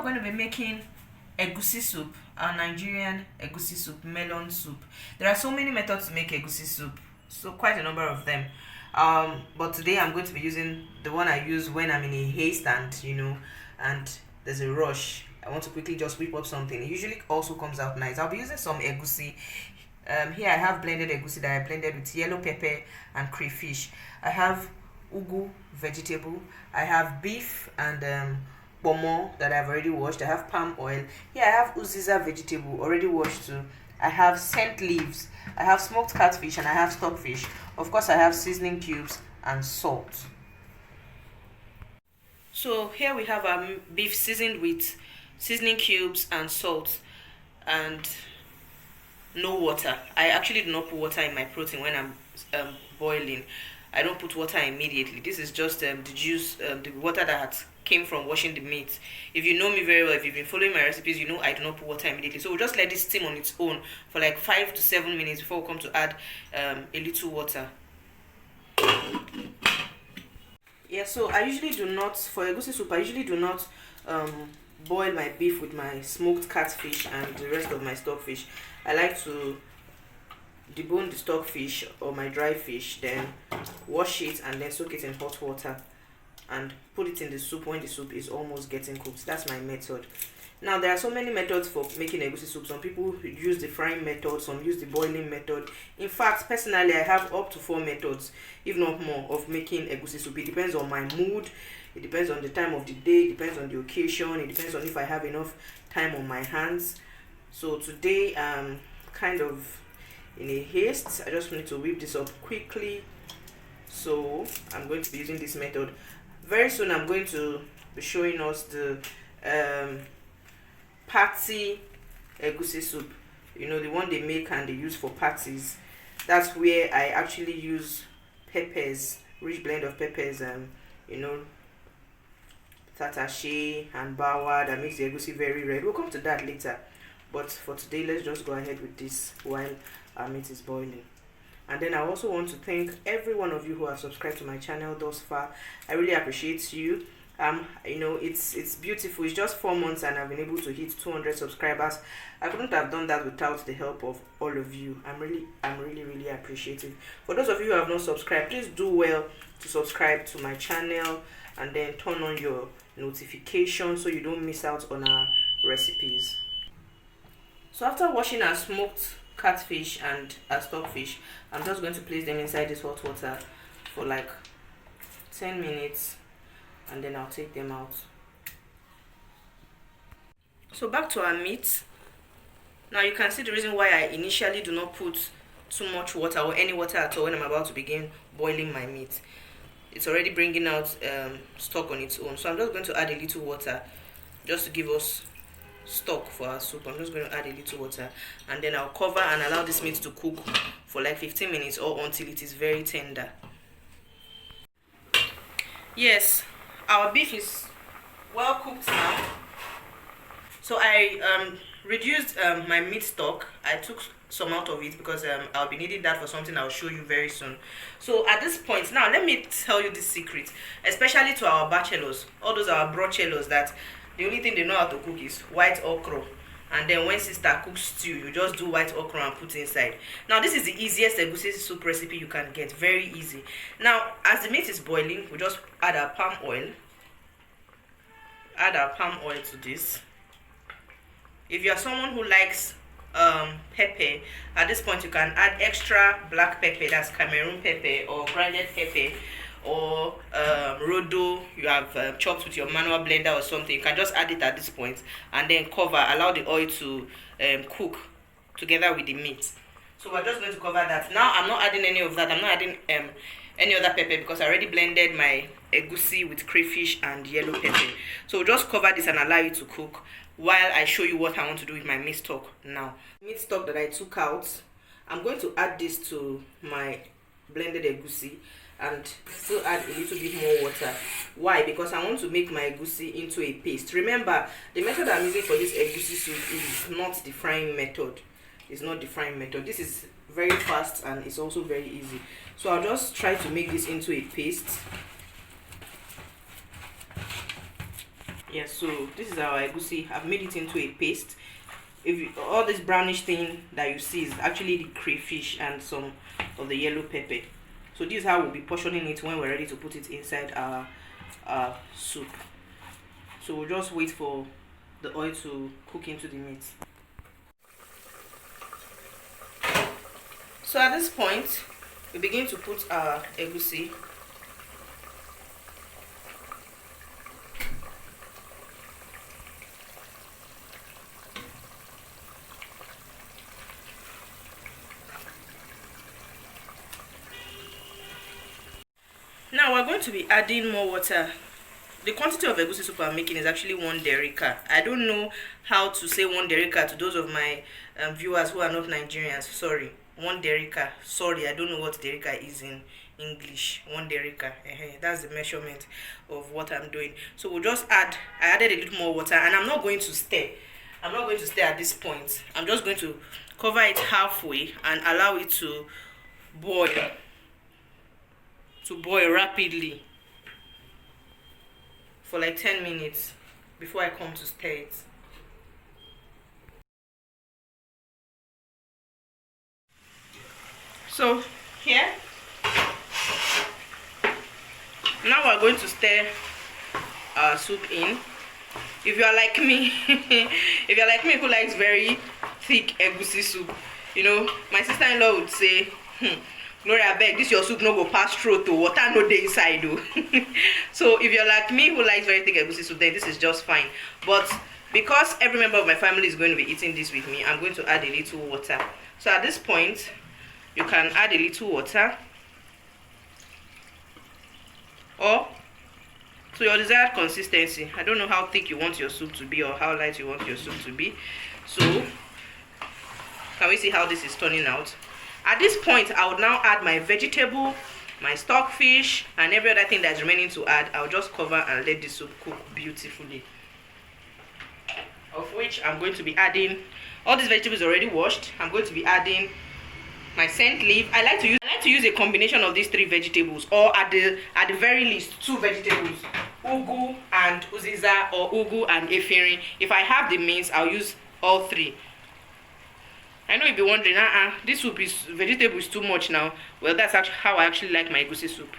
we're going to be making egusi soup, our Nigerian egusi soup, melon soup. There are so many methods to make egusi soup, so quite a number of them. But today I'm going to be using the one I use when I'm in a haste and there's a rush. I want to quickly just whip up something. It usually also comes out nice. I'll be using some egusi. Here I have blended egusi that I blended with yellow pepper and crayfish. I have ugu vegetable. I have beef and pomo that I've already washed. I have palm oil. Here I have uziza vegetable already washed too. I have scent leaves. I have smoked catfish and I have stockfish. Of course, I have seasoning cubes and salt. So here we have our beef seasoned with seasoning cubes and salt and no water. I actually do not put water in my protein when I'm boiling. I don't put water immediately. This is just the juice, the water that came from washing the meat. If you know me very well, if you've been following my recipes, you know I do not put water immediately. So we'll just let this steam on its own for like 5 to 7 minutes before we come to add a little water. Yeah, so I usually do not, for egusi soup, I usually do not boil my beef with my smoked catfish and the rest of my stockfish. I like to debone the stockfish or my dry fish, then wash it and then soak it in hot water and put it in the soup when the soup is almost getting cooked. That's my method. Now there are so many methods for making egusi soup. Some people use the frying method, some use the boiling method. In fact, personally I have up to 4 methods, if not more, of making egusi soup. It depends on my mood, it depends on the time of the day, it depends on the occasion, it depends on if I have enough time on my hands. So today kind of in a haste. I just need to whip this up quickly, so I'm going to be using this method. Very soon I'm going to be showing us the party egusi soup, the one they make and they use for parties. That's where I actually use peppers, rich blend of peppers, tatashe and bawa that makes the egusi very red. We'll come to that later, but for today let's just go ahead with this while our meat is boiling. And then I also want to thank every one of you who have subscribed to my channel thus far. I really appreciate you. It's beautiful. It's just 4 months and I've been able to hit 200 subscribers. I couldn't have done that without the help of all of you. I'm really appreciative. For those of you who have not subscribed, please do well to subscribe to my channel and then turn on your notifications so you don't miss out on our recipes. So after washing our smoked catfish and our stockfish, I'm just going to place them inside this hot water for like 10 minutes and then I'll take them out. So back to our meat. Now you can see the reason why I initially do not put too much water or any water at all when I'm about to begin boiling my meat. It's already bringing out stock on its own, so I'm just going to add a little water just to give us stock for our soup. I'm just going to add a little water and then I'll cover and allow this meat to cook for like 15 minutes or until it is very tender. Yes, our beef is well cooked now. So I reduced my meat stock. I took some out of it because I'll be needing that for something I'll show you very soon. So at this point now, let me tell you this secret, especially to our bachelors, all those our brochellos that the only thing they know how to cook is white okra, and then when sister cooks stew, you just do white okra and put inside. Now this is the easiest egusi soup recipe you can get, very easy. Now as the meat is boiling, we just add our palm oil. Add our palm oil to this. If you are someone who likes pepper, at this point you can add extra black pepper, that's Cameroon pepper or grounded pepper, or rodo you have chopped with your manual blender or something. You can just add it at this point and then cover, allow the oil to cook together with the meat. So we're just going to cover that. Now I'm not adding any of that. I'm not adding any other pepper because I already blended my egusi with crayfish and yellow pepper. So we'll just cover this and allow it to cook while I show you what I want to do with my meat stock. Now meat stock that I took out, I'm going to add this to my blended egusi and still add a little bit more water. Why? Because I want to make my egusi into a paste. Remember, the method I'm using for this egusi soup is not the frying method. It's not the frying method. This is very fast and it's also very easy. So I'll just try to make this into a paste. Yes, so this is our egusi. I've made it into a paste. If you, all this brownish thing that you see is actually the crayfish and some of the yellow pepper. So this is how we'll be portioning it when we're ready to put it inside our soup. So we'll just wait for the oil to cook into the meat. So at this point, we begin to put our egusi. Now we're going to be adding more water. The quantity of egusi soup I'm making is actually 1 derica. I don't know how to say 1 derica to those of my viewers who are not Nigerians. Sorry, 1 derica. Sorry, I don't know what derica is in English. 1 derica. That's the measurement of what I'm doing. So we'll just add. I added a little more water, and I'm not going to stir. I'm not going to stir at this point. I'm just going to cover it halfway and allow it to boil. To boil rapidly for like 10 minutes before I come to stir it. So here, now we're going to stir our soup in. If you are like me, if you're like me who likes very thick egusi soup, you know, my sister-in-law would say, Gloria, beg, this your soup no go pass through to water no dey inside though. So if you're like me who likes very thick egusi soup, then this is just fine. But because every member of my family is going to be eating this with me, I'm going to add a little water. So at this point, you can add a little water, or to your desired consistency. I don't know how thick you want your soup to be or how light you want your soup to be. So can we see how this is turning out? At this point, I would now add my vegetable, my stockfish, and every other thing that's remaining to add. I'll just cover and let the soup cook beautifully. Of which I'm going to be adding, all these vegetables already washed. I'm going to be adding my scent leaf. I like to use a combination of these 3 vegetables, or at the very least 2 vegetables, ugu and uziza, or ugu and efirin. If I have the means, I'll use all 3. I know you'll be wondering, this soup is vegetable is too much now. Well, that's actually how I actually like my egusi soup.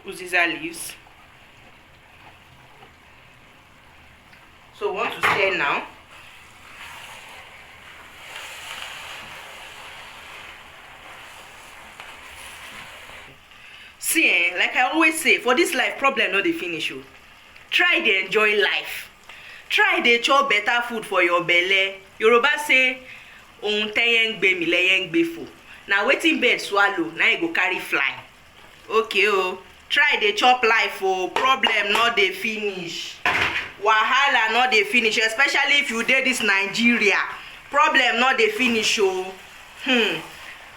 Uziza leaves. So we want to stir now. See, like I always say, for this life, problem no dey finish you. Try to enjoy life. Try to chop better food for your belly. Yoruba say, ohun teyen gbe mi leyen gbe fo. Now wetin bird swallow, now you go carry fly. Okay, oh. Try to chop life, oh. Problem not dey finish. Wahala not dey finish, especially if you dey this Nigeria. Problem not dey finish, oh. And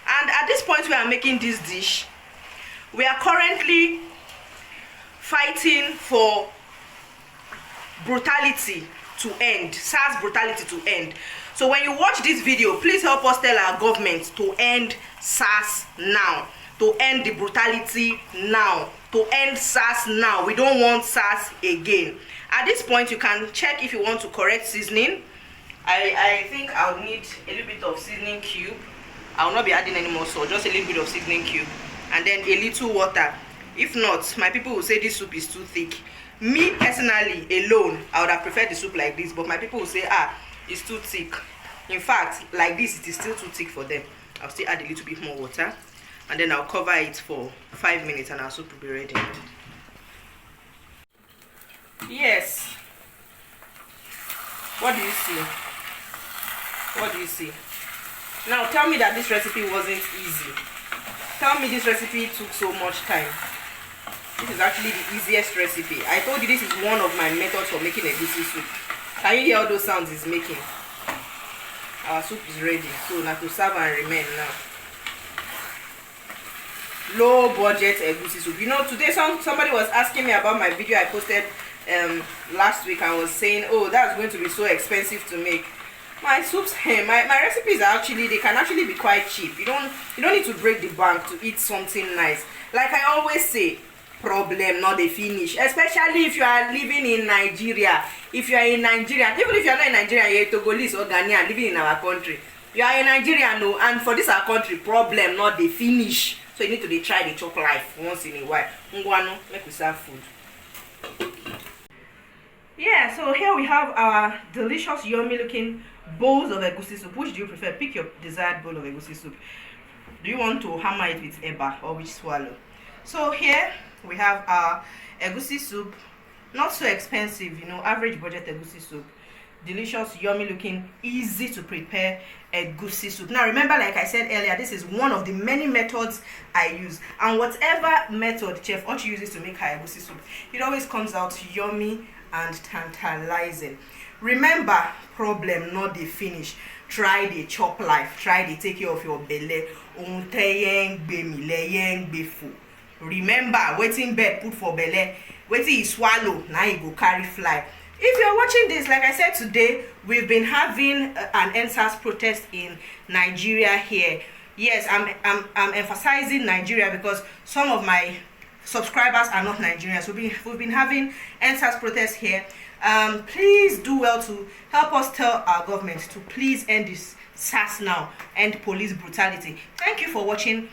at this point we are making this dish, we are currently fighting for brutality to end, SARS brutality to end. So when you watch this video, please help us tell our government to end SARS now, to end the brutality now, to end SARS now. We don't want SARS again. At this point, you can check if you want to correct seasoning. I think I'll need a little bit of seasoning cube. I will not be adding any more salt, just a little bit of seasoning cube, and then a little water. If not, my people will say this soup is too thick. Me personally alone, I would have preferred the soup like this, but my people will say, it's too thick. In fact, like this, it is still too thick for them. I'll still add a little bit more water, and then I'll cover it for 5 minutes and our soup will be ready. Yes. What do you see? What do you see? Now tell me that this recipe wasn't easy. Tell me this recipe took so much time. This is actually the easiest recipe. I told you this is one of my methods for making egusi soup. Can you hear all those sounds it's making? Our soup is ready. So now to serve and remain now. Low budget egusi soup. You know, today somebody was asking me about my video I posted last week and was saying, oh, that's going to be so expensive to make. My soups, my recipes are actually, they can actually be quite cheap. You don't need to break the bank to eat something nice. Like I always say, problem not the finish, especially if you are living in Nigeria. If you are in Nigeria, even if you are not in Nigeria, you are Togolese or Ghanaian living in our country, you are in Nigeria, no, and for this our country, problem not the finish. So you need to dey try the chop life once in a while. Ngwanu, make we serve food. Yeah, so here we have our delicious, yummy looking bowls of egusi soup. Which do you prefer? Pick your desired bowl of egusi soup. Do you want to hammer it with eba or which swallow? So here we have our egusi soup. Not so expensive, you know, average budget egusi soup. Delicious, yummy looking, easy to prepare egusi soup. Now remember, like I said earlier, this is one of the many methods I use, and whatever method Chef Ochi uses to make her egusi soup, it always comes out yummy and tantalizing. Remember, problem not the finish. Try the chop life, try the take care of your belly. Remember, waiting bed put for belly, waiting you swallow, now you go carry fly. If you're watching this, like I said today, we've been having an NSAS protest in Nigeria here. Yes, I'm emphasizing Nigeria because some of my subscribers are not Nigerians. We've been having NSAS protests here. Please do well to help us tell our government to please end this SARS now, end police brutality. Thank you for watching.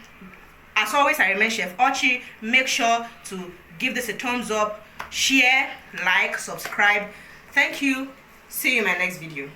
As always, I remain Chef Ochi. Make sure to give this a thumbs up, share, like, subscribe. Thank you. See you in my next video.